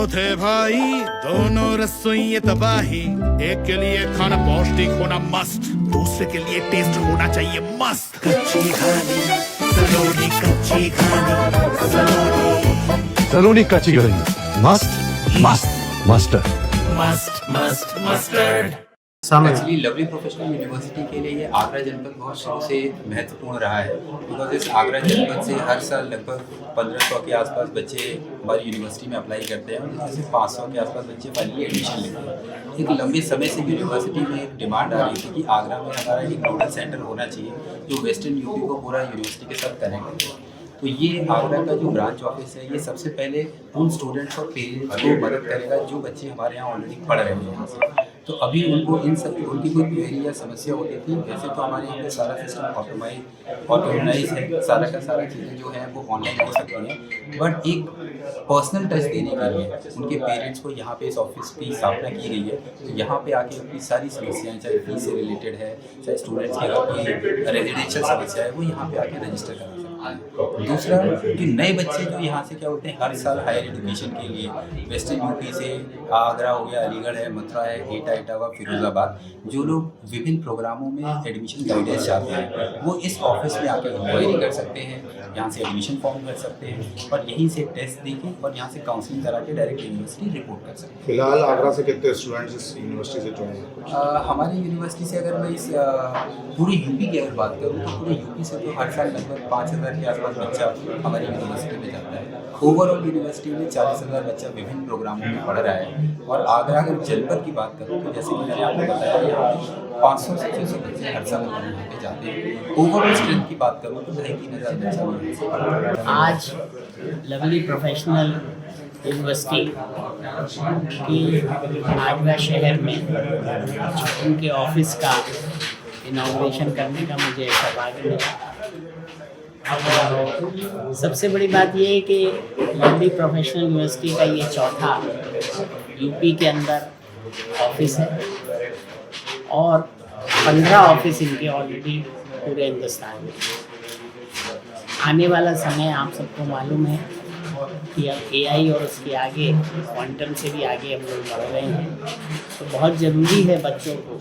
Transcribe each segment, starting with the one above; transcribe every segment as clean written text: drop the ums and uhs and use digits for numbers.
थे भाई दोनों रसोई तबाही। एक के लिए खाना पौष्टिक होना मस्त, दूसरे के लिए टेस्ट होना चाहिए मस्त। कच्ची खानी सलोनी, कच्ची खानी सलोनी, सलोनी कच्ची करेंगे मस्त मस्त मस्टर्ड मस्त मस्त mustard. Actually lovely professional university के लिए ये आगरा जनपद बहुत शुरू से महत्वपूर्ण रहा है, बिकॉज इस आगरा जनपद से हर साल लगभग 1500 के आसपास बच्चे हमारी यूनिवर्सिटी में अप्लाई करते हैं और जिसमें से 500 के आसपास बच्चे फाइनली एडमिशन लेते हैं। एक लंबे समय से यूनिवर्सिटी में एक डिमांड आ रही थी कि आगरा में हमारा एक नोडल सेंटर होना चाहिए जो वेस्टर्न यूपी को पूरा यूनिवर्सिटी के साथ कनेक्ट करे। तो ये आगरा का जो ब्रांच ऑफिस है ये सबसे पहले उन स्टूडेंट्स और पेरेंट्स को मदद करेगा जो बच्चे हमारे यहाँ ऑलरेडी पढ़ रहे हैं यहाँ से। तो अभी उनको इन सब उनकी कोई क्वेरी या समस्या होती थी, वैसे तो हमारे यहाँ पे सारा सिस्टम ऑटोमाइज है, सारा का सारा चीज़ें जो है वो ऑनलाइन हो सकती हैं। बट एक पर्सनल टच देने के लिए उनके पेरेंट्स को यहाँ पे इस ऑफिस की स्थापना की गई है। तो यहाँ पे आके अपनी सारी समस्याएं, चाहे फीस से रिलेटेड है, चाहे स्टूडेंट्स की कोई रेजिडेंशियल समस्या है, वो यहाँ पे आके रजिस्टर करा सकते हैं। दूसरा कि नए बच्चे जो यहाँ से क्या होते हैं हर साल हायर एजुकेशन के लिए वेस्टर्न यूपी से आगरा हो गया, अलीगढ़ है, मथुरा है, एटा इटावा, फिरोजाबाद, जो लोग विभिन्न प्रोग्रामों में एडमिशन गाइडेंस चाहते हैं वो इस ऑफिस में आकर इंक्वायरी कर सकते हैं, यहाँ से एडमिशन फॉर्म भर सकते हैं और यहीं से टेस्ट देके और यहाँ से काउंसलिंग करा के डायरेक्ट यूनिवर्सिटी रिपोर्ट कर सकते हैं। फिलहाल आगरा से कितने स्टूडेंट्स इस यूनिवर्सिटी से जुड़े हैं? हमारी यूनिवर्सिटी से अगर मैं इस पूरे यूपी की अगर बात करूँ तो पूरे यूपी से तो हर साल लगभग 5000 के आसपास बच्चा हमारी यूनिवर्सिटी में जाता है। ओवरऑल यूनिवर्सिटी में 40,000 बच्चा विभिन्न प्रोग्रामों में पढ़ रहा है। और आगरा अगर जनपद की बात करूँ तो जैसे कि मैंने आपको बताया यहाँ पे 500 से 600 बच्चे हर साल यहाँ पे जाते हैं। ओवरऑल स्ट्रेंथ की बात करूँ तो 2,500 बच्चा यहाँ से पढ़ रहा है। आज लवली प्रोफेशनल यूनिवर्सिटी की आगरा शहर में उनके ऑफिस का इनॉग्रेशन करने का मुझे सौभाग्य मिला। सबसे बड़ी बात यह है कि लवली प्रोफेशनल यूनिवर्सिटी का ये चौथा यूपी के अंदर ऑफिस है और 15 ऑफिस इनके ऑलरेडी पूरे हिंदुस्तान में। आने वाला समय आप सबको मालूम है कि अब AI और उसके आगे क्वांटम से भी आगे हम लोग बढ़ रहे हैं। तो बहुत ज़रूरी है बच्चों को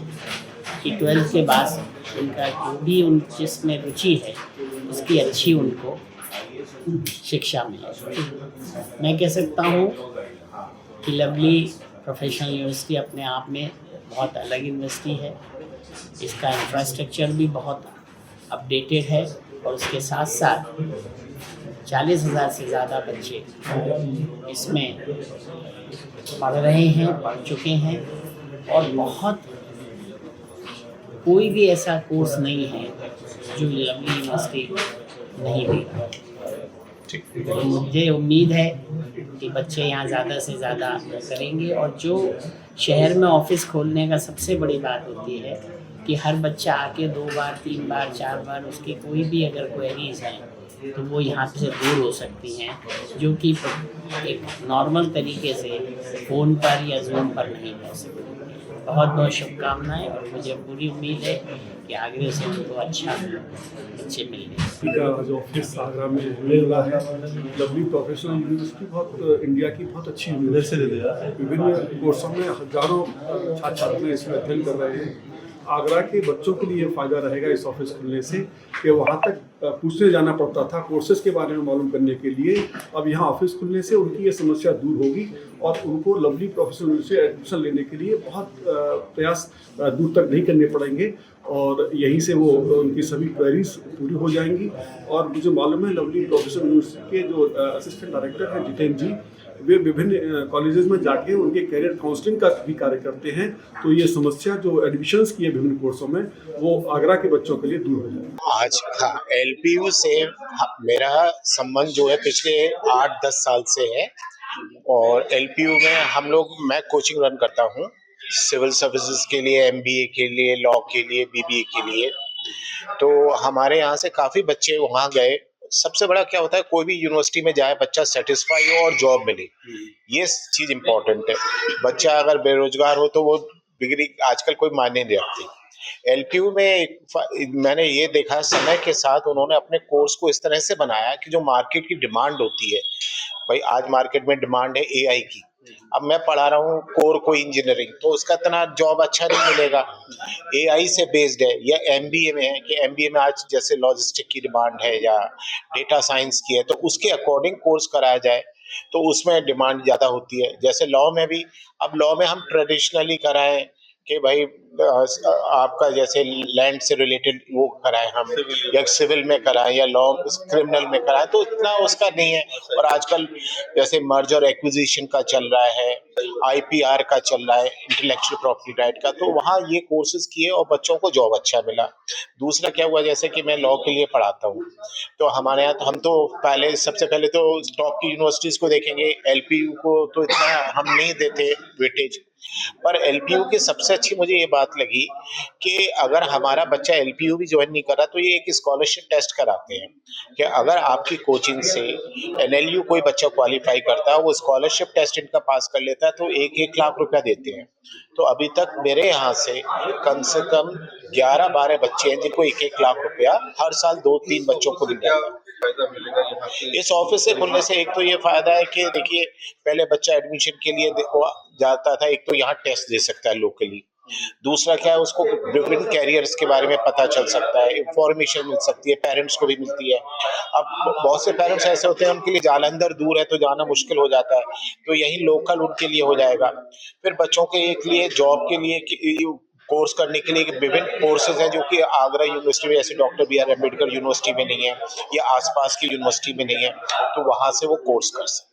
कि 12th के बाद उनका जो भी उन जिसमें रुचि है उसकी अच्छी उनको शिक्षा मिले। मैं कह सकता हूँ कि लवली प्रोफेशनल यूनिवर्सिटी अपने आप में बहुत अलग यूनिवर्सिटी है। इसका इंफ्रास्ट्रक्चर भी बहुत अपडेटेड है और उसके साथ साथ 40,000 से ज़्यादा बच्चे इसमें पढ़ रहे हैं, पढ़ चुके हैं और बहुत कोई भी ऐसा कोर्स नहीं है जो लवली यूनिवर्सिटी नहीं दे रहा। तो मुझे उम्मीद है कि बच्चे यहाँ ज़्यादा से ज़्यादा करेंगे। और जो शहर में ऑफिस खोलने का सबसे बड़ी बात होती है कि हर बच्चा आके 2 बार 3 बार 4 बार उसकी कोई भी अगर क्वेरीज हैं तो वो यहाँ से दूर हो सकती हैं, जो कि एक नॉर्मल तरीके से फ़ोन पर या जूम पर नहीं रह सकती। बहुत बहुत शुभकामनाएं और मुझे पूरी उम्मीद है कि आगरे से उनको अच्छा बच्चे मिलेंगे। का जो ऑफिस आगरा में होने वाला है, लवली प्रोफेशनल यूनिवर्सिटी बहुत इंडिया की बहुत अच्छी यूनिवर्सिटी है। विभिन्न कोर्सों में हजारों छात्र छात्राएं इसमें अध्ययन कर रहे हैं। आगरा के बच्चों के लिए फ़ायदा रहेगा इस ऑफिस खुलने से कि वहाँ तक पूछने जाना पड़ता था कोर्सेज के बारे में मालूम करने के लिए। अब यहाँ ऑफिस खुलने से उनकी ये समस्या दूर होगी और उनको लवली प्रोफेशनल से एडमिशन लेने के लिए बहुत प्रयास दूर तक नहीं करने पड़ेंगे और यहीं से वो उनकी सभी क्वेरीज पूरी हो जाएंगी। और मुझे मालूम है लवली प्रोफेशनल यूनिवर्सिटी के जो असिस्टेंट डायरेक्टर हैं जितेंद्र जी, वे विभिन्न कॉलेजेस में जाके उनके करियर काउंसलिंग का भी कार्य करते हैं। तो ये समस्या जो एडमिशन्स की है विभिन्न कोर्सों में वो आगरा के बच्चों के लिए दूर हो जाए। आज LPU से मेरा संबंध जो है पिछले 8-10 साल से है और LPU में मैं कोचिंग रन करता हूँ सिविल सर्विसेज के लिए, MBA के लिए, लॉ के लिए, BBA के लिए। तो हमारे यहाँ से काफ़ी बच्चे वहाँ गए। सबसे बड़ा क्या होता है, कोई भी यूनिवर्सिटी में जाए बच्चा सेटिस्फाई हो और जॉब मिले, ये चीज इम्पोर्टेंट है। बच्चा अगर बेरोजगार हो तो वो डिग्री आजकल कोई मायने नहीं रखती। LPU में मैंने ये देखा समय के साथ उन्होंने अपने कोर्स को इस तरह से बनाया कि जो मार्केट की डिमांड होती है, भाई आज मार्केट में डिमांड है AI की, अब मैं पढ़ा रहा हूँ कोर को इंजीनियरिंग, तो उसका इतना जॉब अच्छा नहीं मिलेगा। एआई से बेस्ड है या एमबीए में है कि एमबीए में आज जैसे लॉजिस्टिक की डिमांड है या डेटा साइंस की है, तो उसके अकॉर्डिंग कोर्स कराया जाए तो उसमें डिमांड ज़्यादा होती है। जैसे लॉ में भी, अब लॉ में हम ट्रेडिशनली कराएं कि भाई आपका जैसे लैंड से रिलेटेड वो कराएं हम, या सिविल में कराएं या लॉ क्रिमिनल में कराएं, तो इतना उसका नहीं है। और आजकल जैसे मर्जर एक्विजिशन का चल रहा है, आईपीआर का चल रहा है, इंटेलेक्चुअल प्रॉपर्टी राइट का, तो वहाँ ये कोर्सेज किए और बच्चों को जॉब अच्छा मिला। दूसरा क्या हुआ, जैसे कि मैं लॉ के लिए पढ़ाता हूँ, तो हमारे यहाँ तो हम तो पहले सबसे पहले तो टॉप की यूनिवर्सिटीज को देखेंगे, एलपीयू को तो इतना हम नहीं देते वेटेज, पर एलपीयू की सबसे अच्छी मुझे ये बात लगी कि अगर हमारा बच्चा एलपीयू भी ज्वाइन नहीं कर रहा तो ये एक स्कॉलरशिप टेस्ट कराते हैं कि अगर आपकी कोचिंग से एनएलयू कोई बच्चा क्वालिफाई करता है, वो स्कॉलरशिप टेस्ट इनका पास कर लेता है, तो 1-1 लाख रुपया देते हैं। तो अभी तक मेरे यहाँ से कम 11-12 बच्चे हैं जिनको 1-1 लाख रुपया हर साल 2-3 बच्चों को मिल जाता है। इस ऑफिस से खुलने से एक तो ये फायदा है कि देखिए, पहले बच्चा एडमिशन के लिए जाता था, एक तो यहाँ टेस्ट दे सकता है लोकली, दूसरा क्या है उसको विभिन्न कैरियर्स के बारे में पता चल सकता है, इंफॉर्मेशन मिल सकती है, पेरेंट्स को भी मिलती है। अब बहुत से पेरेंट्स ऐसे होते हैं उनके लिए जालंधर दूर है तो जाना मुश्किल हो जाता है, तो यही लोकल उनके लिए हो जाएगा। फिर बच्चों के एक लिए जॉब के लिए कोर्स करने के लिए विभिन्न कोर्सेज हैं जो कि आगरा यूनिवर्सिटी में, जैसे doctor B R Ambedkar university में नहीं है या आसपास की यूनिवर्सिटी में नहीं है, तो वहां से वो कोर्स कर सकते हैं।